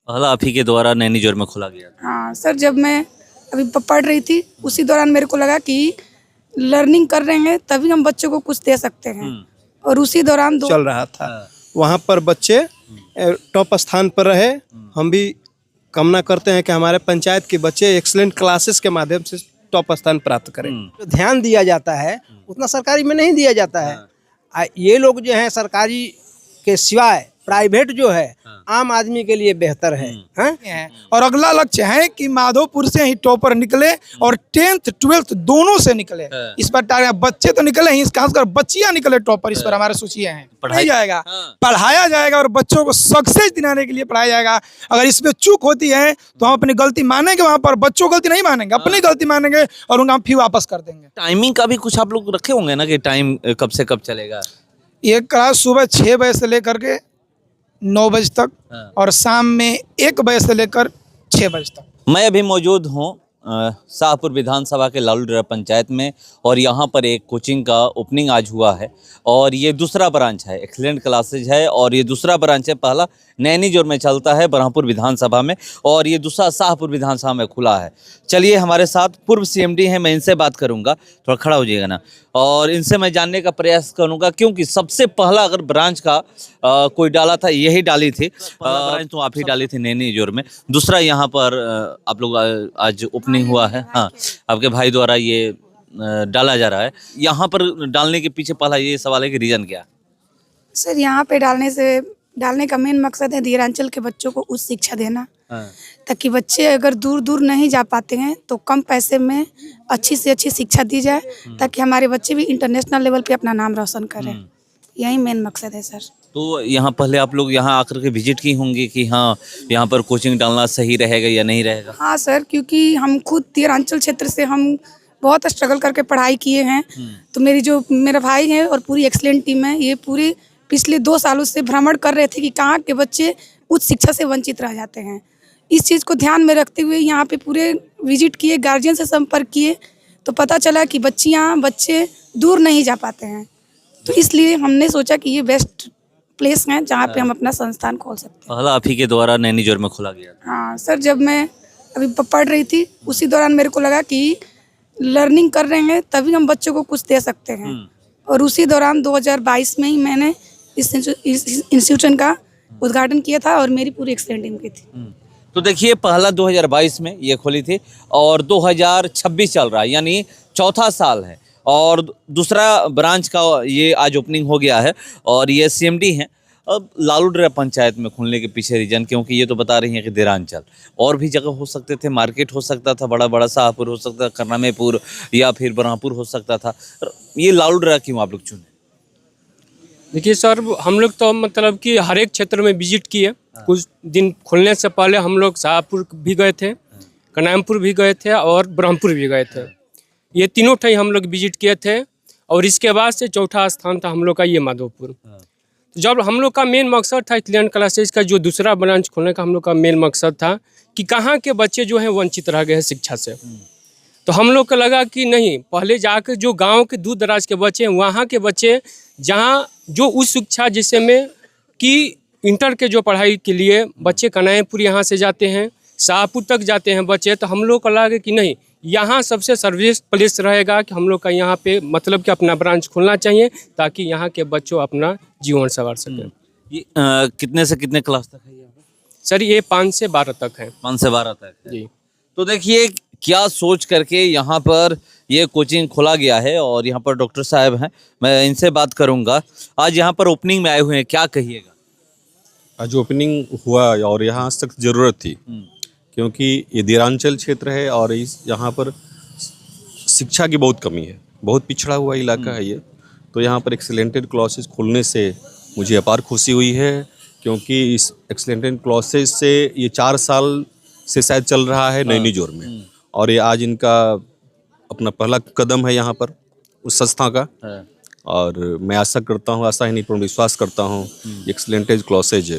पहला आप ही के द्वारा नैनीजोर में खोला गया था। हाँ सर, जब मैं अभी पढ़ रही थी उसी दौरान मेरे को लगा कि लर्निंग कर रहे हैं तभी हम बच्चों को कुछ दे सकते हैं, और उसी दौरान चल रहा था। वहाँ पर बच्चे टॉप स्थान पर रहे। हम भी कामना करते हैं कि हमारे पंचायत के बच्चे एक्सीलेंट क्लासेस के माध्यम से टॉप स्थान प्राप्त करें। जो ध्यान दिया जाता है उतना सरकारी में नहीं दिया जाता है। ये लोग जो हैं सरकारी के सिवाय प्राइवेट जो है आम आदमी के लिए बेहतर है, हैं? और अगला लक्ष्य है कि माधोपुर से ही टॉपर निकले और 10th 12th दोनों से निकले। इस पर बच्चे तो निकले ही, खासकर बच्चियां निकले टॉपर। इस पर हमारे सूचियां हैं। पढ़ाया जाएगा, पढ़ाया जाएगा और बच्चों को सक्सेस दिलाने के लिए पढ़ाया जाएगा। अगर इसमें चूक होती है तो हम अपनी गलती मानेंगे, वहाँ पर बच्चों गलती नहीं मानेंगे, अपनी गलती मानेंगे और उनका हम फी वापस कर देंगे। टाइमिंग का भी कुछ आप लोग रखे होंगे ना कि टाइम कब से कब चलेगा? ये क्लास सुबह 6 बजे से लेकर के 9 बजे तक और शाम में 1 बजे से लेकर 6 बजे तक। मैं अभी मौजूद हूँ शाहपुर विधानसभा के लालूडरा पंचायत में, और यहाँ पर एक कोचिंग का ओपनिंग आज हुआ है और ये दूसरा ब्रांच है, एक्सीलेंट क्लासेज है, और ये दूसरा ब्रांच है। पहला नैनीजोर में चलता है बरहमपुर विधानसभा में, और ये दूसरा शाहपुर विधानसभा में खुला है। चलिए हमारे साथ पूर्व सीएमडी हैं, मैं इनसे बात करूँगा। थोड़ा खड़ा हो जाइएगा ना, और इनसे मैं जानने का प्रयास करूँगा, क्योंकि सबसे पहला अगर ब्रांच का कोई डाला था यही डाली थी ब्रांच, तो आप ही डाली थी नैनीजोर में। दूसरा यहाँ पर आप लोग आज ओपनिंग हुआ है। हाँ, आपके भाई द्वारा ये डाला जा रहा है। यहाँ पर डालने के पीछे पहला ये सवाल है कि रीजन क्या? सर यहाँ पे डालने का मेन मकसद है दिरांचल के बच्चों को उच्च शिक्षा देना, ताकि बच्चे अगर दूर दूर नहीं जा पाते हैं तो कम पैसे में अच्छी से अच्छी शिक्षा दी जाए, ताकि हमारे बच्चे भी इंटरनेशनल लेवल पे अपना नाम रोशन करें। यही मेन मकसद है सर। तो यहाँ पहले आप लोग यहाँ आकर के विजिट की होंगी कि हाँ यहाँ पर कोचिंग डालना सही रहेगा या नहीं रहेगा? हाँ सर, क्योंकि हम खुद दिरांचल क्षेत्र से हम बहुत स्ट्रगल करके पढ़ाई किए हैं। तो मेरा भाई है और पूरी एक्सीलेंट टीम है, ये पूरी पिछले 2 सालों से भ्रमण कर रहे थे कि कहाँ के बच्चे उच्च शिक्षा से वंचित रह जाते हैं। इस चीज़ को ध्यान में रखते हुए यहाँ पे पूरे विजिट किए, गार्जियन से संपर्क किए, तो पता चला कि बच्चे दूर नहीं जा पाते हैं। तो इसलिए हमने सोचा कि ये बेस्ट प्लेस है जहाँ पे हम अपना संस्थान खोल सकते हैं। पहला आप ही के द्वारा नैनीजोर में खोला गया था। हाँ सर, जब मैं अभी पढ़ रही थी उसी दौरान मेरे को लगा कि लर्निंग कर रहे हैं तभी हम बच्चों को कुछ दे सकते हैं, और उसी दौरान 2022 में ही मैंने इस इंस्टीट्यूशन का उद्घाटन किया था और मेरी पूरी एक्सीलेंट टीम की थी। तो देखिए पहला 2022 में ये खोली थी और 2026 चल रहा है, यानी चौथा साल है, और दूसरा ब्रांच का ये आज ओपनिंग हो गया है। और ये सीएमडी हैं। अब लालूडरा पंचायत में खोलने के पीछे रीजन, क्योंकि ये तो बता रही हैं कि दिरांचल और भी जगह हो सकते थे, मार्केट हो सकता था, बड़ा शाहपुर हो सकता था, करनामेपुर या फिर बरहमपुर हो सकता था, ये लालूडरा क्यों आप लोग चुने? देखिए सर, हम लोग तो मतलब कि हर एक क्षेत्र में विजिट किए। कुछ दिन खुलने से पहले हम लोग शाहपुर भी गए थे, करनामपुर भी गए थे और ब्रह्मपुर भी गए थे। ये तीनों ठाई हम लोग विजिट किए थे, और इसके बाद से चौथा स्थान था हम लोग का ये माधोपुर। जब हम लोग का मेन मकसद था एक्सीलेंट क्लासेज का जो दूसरा ब्रांच खोलने का, हम लोग का मेन मकसद था कि कहाँ के बच्चे जो हैं वंचित रह गए हैं शिक्षा से। तो हम लोग को लगा कि नहीं, पहले जाकर जो गांव के दूर दराज के बच्चे हैं, वहाँ के बच्चे जहाँ जो उच्च शिक्षा जिससे में कि इंटर के जो पढ़ाई के लिए बच्चे कनायपुर यहाँ से जाते हैं, शाहपुर तक जाते हैं बच्चे, तो हम लोग को लगा कि नहीं, यहाँ सबसे सर्विस प्लेस रहेगा कि हम लोग का यहाँ पे मतलब कि अपना ब्रांच खोलना चाहिए, ताकि यहाँ के बच्चों अपना जीवन संवार सकें। ये कितने से कितने क्लास तक है यहाँ पे? सर ये 5 से 12 तक है। 5 से 12 तक है। जी। तो देखिए क्या सोच करके यहाँ पर ये कोचिंग खोला गया है, और यहाँ पर डॉक्टर साहब हैं, मैं इनसे बात करूँगा। आज यहाँ पर ओपनिंग में आए हुए हैं, क्या कहिएगा? आज ओपनिंग हुआ और यहाँ सख्त ज़रूरत थी, क्योंकि ये दिरांचल क्षेत्र है और इस यहाँ पर शिक्षा की बहुत कमी है, बहुत पिछड़ा हुआ इलाका है ये। तो यहाँ पर एक्सीलेंटेड क्लासेस खोलने से मुझे अपार खुशी हुई है, क्योंकि इस एक्सीलेंटेड क्लासेस से ये 4 साल से शायद चल रहा है नैनीजोर में, और ये आज इनका अपना पहला कदम है यहाँ पर उस संस्था का। और मैं आशा करता हूँ, आशा ही नहीं पर विश्वास करता हूँ एक्सीलेंटेड क्लासेज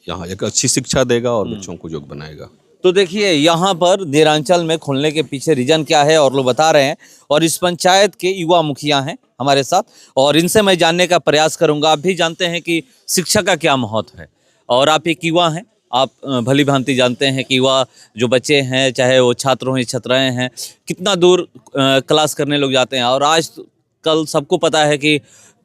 यहाँ एक अच्छी शिक्षा देगा और बच्चों को योग्य बनाएगा। तो देखिए यहाँ पर दिरांचल में खोलने के पीछे रीजन क्या है और लोग बता रहे हैं, और इस पंचायत के युवा मुखिया हैं हमारे साथ, और इनसे मैं जानने का प्रयास करूंगा। आप भी जानते हैं कि शिक्षा का क्या महत्व है, और आप एक युवा हैं आप भली भांति जानते हैं कि युवा जो बच्चे हैं, चाहे वो छात्र हों या छात्राएं हैं, कितना दूर क्लास करने लोग जाते हैं। और आज कल सबको पता है कि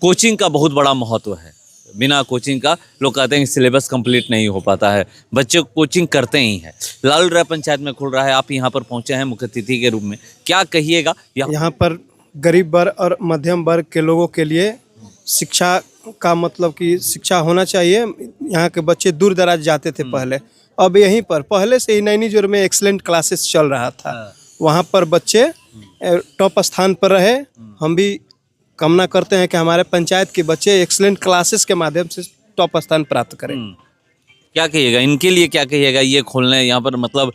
कोचिंग का बहुत बड़ा महत्व है। बिना कोचिंग का लोग कहते हैं कि सिलेबस कंप्लीट नहीं हो पाता है, बच्चे कोचिंग करते ही हैं। लालूडरा पंचायत में खुल रहा है, आप यहाँ पर पहुँचे हैं मुख्य अतिथि के रूप में, क्या कहिएगा? यहाँ पर गरीब वर्ग और मध्यम वर्ग के लोगों के लिए शिक्षा का मतलब कि शिक्षा होना चाहिए। यहाँ के बच्चे दूर दराज जाते थे पहले, अब यहीं पर पहले से ही नैनीजोर में एक्सीलेंट क्लासेस चल रहा था। वहाँ पर बच्चे टॉप स्थान पर रहे। हम भी कामना करते हैं कि हमारे पंचायत के बच्चे एक्सीलेंट क्लासेस के माध्यम से टॉप स्थान प्राप्त करें। क्या कहिएगा इनके लिए, क्या कहिएगा ये खोलने यहाँ पर, मतलब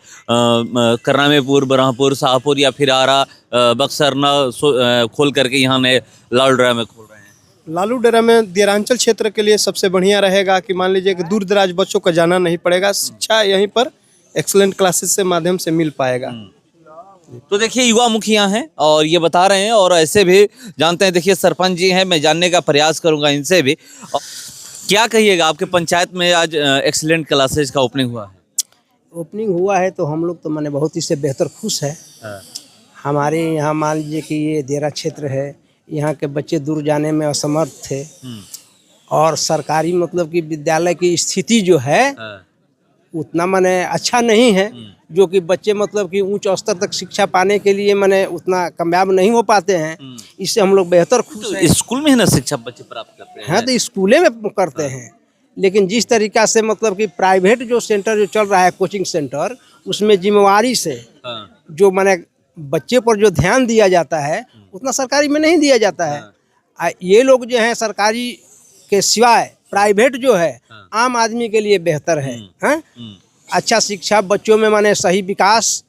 करनामेपुर, ब्रह्मपुर, शाहपुर या फिर आरा, बक्सर न खोल करके यहाँ ने लालूडरा में खोल रहे हैं? लालूडरा में देरांचल क्षेत्र के लिए सबसे बढ़िया रहेगा कि मान लीजिए कि दूर दराज बच्चों को जाना नहीं पड़ेगा, शिक्षा यहीं पर एक्सीलेंट क्लासेस से माध्यम से मिल पाएगा। तो देखिए युवा मुखिया हैं और ये बता रहे हैं, और ऐसे भी जानते हैं। देखिए सरपंच जी हैं, मैं जानने का प्रयास करूंगा इनसे भी। क्या कहिएगा, आपके पंचायत में आज एक्सीलेंट क्लासेज का ओपनिंग हुआ है? ओपनिंग हुआ है तो हम लोग तो माने बहुत ही से बेहतर खुश है। हमारे यहाँ मान लीजिए कि ये देरा क्षेत्र है, यहाँ के बच्चे दूर जाने में असमर्थ थे और सरकारी मतलब कि विद्यालय की स्थिति जो है उतना माने अच्छा नहीं है, जो कि बच्चे मतलब कि उच्च स्तर तक शिक्षा पाने के लिए माने उतना कामयाब नहीं हो पाते हैं। इससे हम लोग बेहतर खुश हैं। स्कूल में है ना शिक्षा बच्चे प्राप्त करते हैं? हाँ, तो स्कूले में करते हैं, लेकिन जिस तरीका से मतलब कि प्राइवेट जो सेंटर जो चल रहा है कोचिंग सेंटर, उसमें जिम्मेवारी से जो माने बच्चे पर जो ध्यान दिया जाता है उतना सरकारी में नहीं दिया जाता है। ये लोग जो है सरकारी के सिवाय प्राइवेट जो है आम आदमी के लिए बेहतर है। हाँ? अच्छा शिक्षा बच्चों में माने सही विकास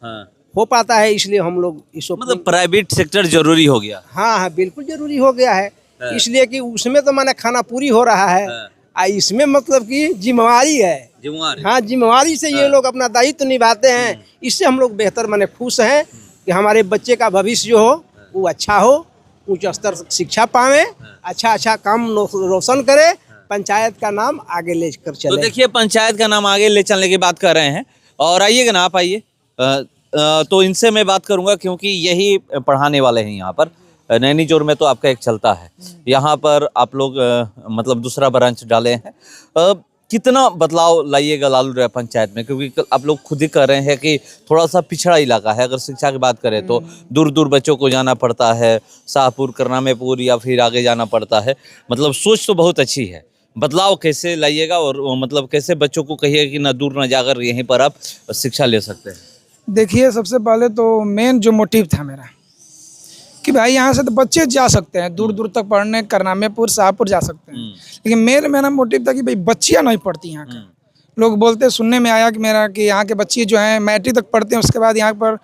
हो पाता है, इसलिए हम लोग इसको मतलब प्राइवेट सेक्टर जरूरी हो गया। हाँ हाँ, बिल्कुल जरूरी हो गया है, इसलिए कि उसमें तो माने खाना पूरी हो रहा है। इसमें मतलब कि जिम्मेवारी है। हाँ, जिम्मेवारी से ये लोग अपना दायित्व निभाते हैं। इससे हम लोग बेहतर माने खुश हैं कि हमारे बच्चे का भविष्य जो हो वो अच्छा हो, उच्च स्तर शिक्षा पावे, अच्छा काम रोशन करे, पंचायत का नाम आगे लेकर चले। तो देखिए पंचायत का नाम आगे ले चलने की बात कर रहे हैं, और आइएगा ना आप, आइए। तो इनसे मैं बात करूंगा क्योंकि यही पढ़ाने वाले हैं यहाँ पर। नैनीजोर में तो आपका एक चलता है, यहाँ पर आप लोग मतलब दूसरा ब्रांच डाले हैं। कितना बदलाव लाइएगा लालूडरा पंचायत में, क्योंकि आप लोग खुद ही कह रहे हैं कि थोड़ा सा पिछड़ा इलाका है। अगर शिक्षा की बात करें तो दूर दूर बच्चों को जाना पड़ता है, शाहपुर, करनामेपुर या फिर आगे जाना पड़ता है। मतलब सोच तो बहुत अच्छी है, बदलाव कैसे लाइएगा और मतलब कैसे बच्चों को कहिएगा कि ना दूर ना जाकर यहीं पर आप शिक्षा ले सकते हैं? देखिए सबसे पहले तो मेन जो मोटिव था मेरा कि भाई यहाँ से तो बच्चे जा सकते हैं दूर दूर तक पढ़ने, करनामेपुर, शाहपुर जा सकते हैं, लेकिन मेरा मोटिव था कि भाई बच्चियाँ नहीं पढ़ती यहाँ का। लोग बोलते, सुनने में आया कि यहाँ के बच्चे जो हैं मैट्रिक तक पढ़ते हैं, उसके बाद यहाँ पर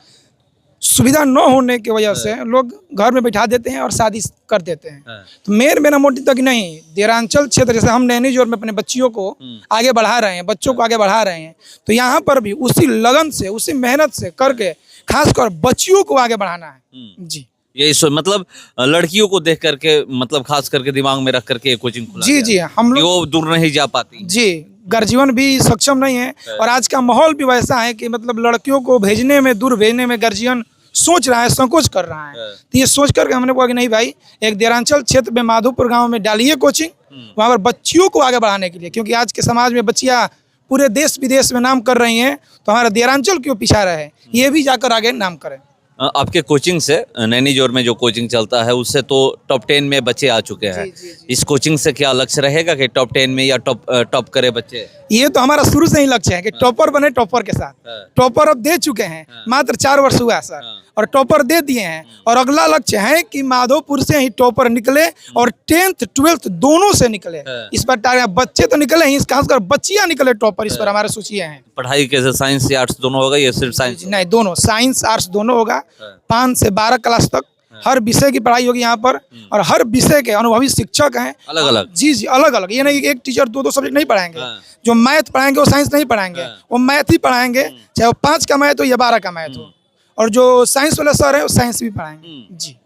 सुविधा न होने की वजह से लोग घर में बैठा देते हैं और शादी कर देते हैं। तो मेरा मोटिव था कि नहीं, देरांचल क्षेत्र जैसे हम नैनीजोर में अपने बच्चियों को आगे बढ़ा रहे हैं, बच्चों को आगे बढ़ा रहे हैं, तो यहाँ पर भी उसी लगन से, उसी मेहनत से करके खासकर बच्चियों को आगे बढ़ाना है। जी, यही मतलब लड़कियों को देख करके, मतलब खास करके दिमाग में रख करके कोचिंग खुला जी जी, हम लोग वो दूर नहीं जा पाती जी, गर्जीवन भी सक्षम नहीं है और आज का माहौल भी वैसा है कि मतलब लड़कियों को भेजने में, दूर भेजने में गर्जियन सोच रहा है, संकोच कर रहा है। तो ये सोच करके हमने कहा कि नहीं भाई, एक देरांचल क्षेत्र में माधोपुर गांव में डालिए कोचिंग, वहाँ पर बच्चियों को आगे बढ़ाने के लिए, क्योंकि आज के समाज में बच्चियाँ पूरे देश विदेश में नाम कर रही हैं, तो हमारा देरांचल क्यों पीछा रहे, ये भी जाकर आगे नाम करें। आपके कोचिंग से, नैनीजोर में जो कोचिंग चलता है उससे तो टॉप 10 में बच्चे आ चुके हैं। इस कोचिंग से क्या लक्ष्य रहेगा कि टॉप 10 में या टॉप करे बच्चे? ये तो हमारा शुरू से ही लक्ष्य है कि टॉपर बने, टॉपर के साथ। टॉपर अब दे चुके हैं, मात्र 4 वर्ष हुआ सर, और टॉपर दे दिए हैं, और अगला लक्ष्य है कि माधोपुर से ही टॉपर निकले और 10th 12th दोनों से निकले। इस पर टारगेट, बच्चे तो निकले ही, खासकर बच्चियां निकले टॉपर, इस पर हमारे सोचिए हैं। पढ़ाई कैसे, साइंस या आर्ट्स दोनों होगा या सिर्फ साइंस? नहीं, दोनों, साइंस आर्ट्स दोनों होगा। 5 से 12 क्लास तक हर विषय की पढ़ाई होगी यहाँ पर, और हर विषय के अनुभवी शिक्षक हैं अलग अलग। जी जी, अलग अलग। ये नहीं एक टीचर 2 सब्जेक्ट नहीं पढ़ाएंगे। जो मैथ पढ़ाएंगे वो साइंस नहीं पढ़ाएंगे, वो मैथ ही पढ़ाएंगे, चाहे वो 5 का मैथ हो या 12 का मैथ हो। और जो साइंस वाले सर है वो साइंस भी पढ़ाएंगे। जी,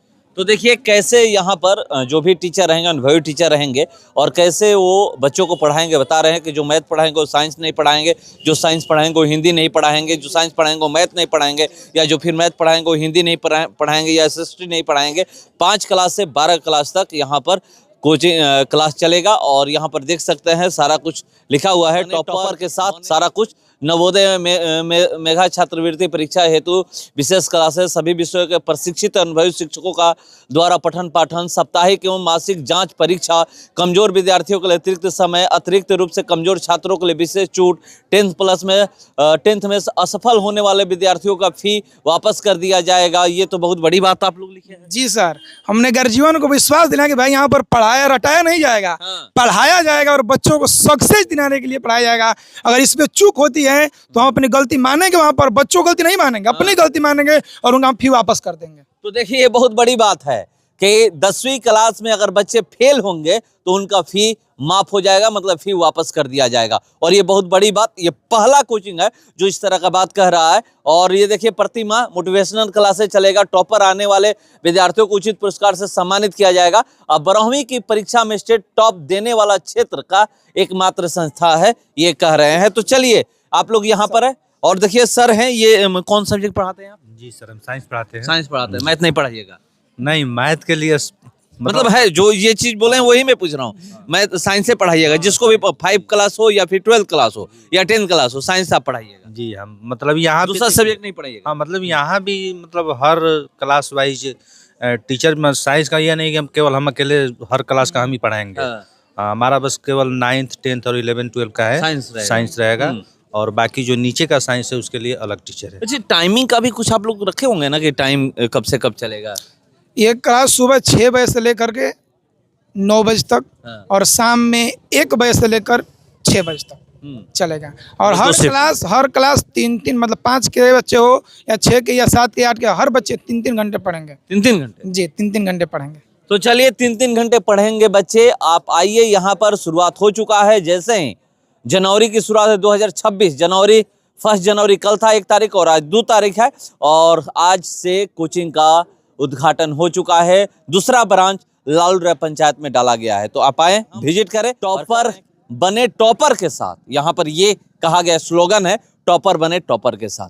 तो देखिए कैसे यहाँ पर जो भी टीचर रहेंगे, अनुभवी टीचर रहेंगे, और कैसे वो बच्चों को पढ़ाएंगे। बता रहे हैं कि जो मैथ पढ़ाएंगे वो साइंस नहीं पढ़ाएंगे, जो साइंस पढ़ाएंगे वो हिंदी नहीं पढ़ाएंगे, जो साइंस पढ़ाएंगे वो मैथ नहीं पढ़ाएंगे, या जो फिर मैथ पढ़ाएंगे वो हिंदी नहीं पढ़ाएंगे या SST नहीं पढ़ाएंगे। 5 क्लास से 12 क्लास तक यहाँ पर कोचिंग क्लास चलेगा। और यहाँ पर देख सकते हैं सारा कुछ लिखा हुआ है, टॉपर के साथ सारा कुछ। नवोदय मेधा छात्रवृत्ति परीक्षा हेतु विशेष क्लासेस, सभी विषयों के प्रशिक्षित अनुभवी शिक्षकों का द्वारा पठन पाठन, साप्ताहिक एवं मासिक जांच परीक्षा, कमजोर विद्यार्थियों के लिए अतिरिक्त समय, अतिरिक्त रूप से कमजोर छात्रों के लिए विशेष छूट, 10th में असफल होने वाले विद्यार्थियों का फी वापस कर दिया जाएगा। ये तो बहुत बड़ी बात आप लोग लिखे हैं। जी सर, हमने गर्जीवन को विश्वास दिलाया कि भाई यहाँ पर पढ़ाया रटाया नहीं जाएगा, पढ़ाया जाएगा और बच्चों को सक्सेस दिलाने के लिए पढ़ाया जाएगा। अगर इसमें चूक होती है तो हम अपनी गलती मानेंगे, वहां पर बच्चों गलती नहीं मानेंगे, अपनी गलती मानेंगे और उनका फी वापस कर देंगे। तो देखिए ये बहुत बड़ी बात है कि 10वीं क्लास में अगर बच्चे फेल होंगे तो उनका फी माफ हो जाएगा, मतलब फी वापस कर दिया जाएगा। और ये बहुत बड़ी बात, ये पहला कोचिंग है जो इस तरह का बात कह रहा है। और ये देखिए प्रतिमा मोटिवेशनल क्लासेस चलेगा, टॉपर आने वाले विद्यार्थियों को उचित पुरस्कार से सम्मानित किया जाएगा। अब 12वीं की परीक्षा में स्टेट टॉप देने वाला क्षेत्र का एकमात्र संस्था है, ये कह रहे हैं। तो चलिए आप लोग यहाँ पर है और देखिए सर हैं, ये कौन सब्जेक्ट पढ़ाते हैं आप? जी सर, हम साइंस पढ़ाते हैं। साइंस पढ़ाते हैं, मैथ नहीं पढ़ाइएगा? नहीं, मैथ के लिए मतलब है जो ये चीज बोले हैं वही मैं पूछ रहा हूँ। मैं साइंस से पढ़ाइएगा, जिसको भी 5 क्लास हो या फिर 12th क्लास हो या 10th क्लास हो, साइंस आप पढ़ाइएगा। जी हम मतलब यहाँ दूसरा सब्जेक्ट नहीं पढ़ाइएगा? हाँ, मतलब यहाँ भी मतलब हर क्लास वाइज टीचर में साइंस का ये नहीं कि हम केवल हम अकेले हर क्लास का हम ही पढ़ाएंगे। हमारा बस केवल 9th 10th और 11th 12th का है साइंस रहेगा, और बाकी जो नीचे का साइंस है उसके लिए अलग टीचर है। अच्छा, टाइमिंग का भी कुछ आप लोग रखे होंगे ना कि टाइम कब से कब चलेगा? ये क्लास सुबह 6 बजे से लेकर के 9 बजे तक और शाम में 1 बजे से लेकर 6 बजे तक चलेगा। और हर क्लास 3-3 मतलब 5 के बच्चे हो या 6 के या 7 के 8 के, हर बच्चे 3-3 घंटे पढ़ेंगे। 3-3 घंटे? जी 3-3 घंटे पढ़ेंगे। तो चलिए 3-3 घंटे पढ़ेंगे बच्चे। आप आइए, यहाँ पर शुरुआत हो चुका है। जैसे ही जनवरी की शुरुआत है 2026 जनवरी, 1 जनवरी कल था 1 तारीख और आज 2 तारीख है, और आज से कोचिंग का उद्घाटन हो चुका है। दूसरा ब्रांच लालूपुरा पंचायत में डाला गया है। तो आप आए, विजिट करें। टॉपर बने टॉपर के साथ, यहाँ पर ये कहा गया स्लोगन है, टॉपर बने टॉपर के साथ।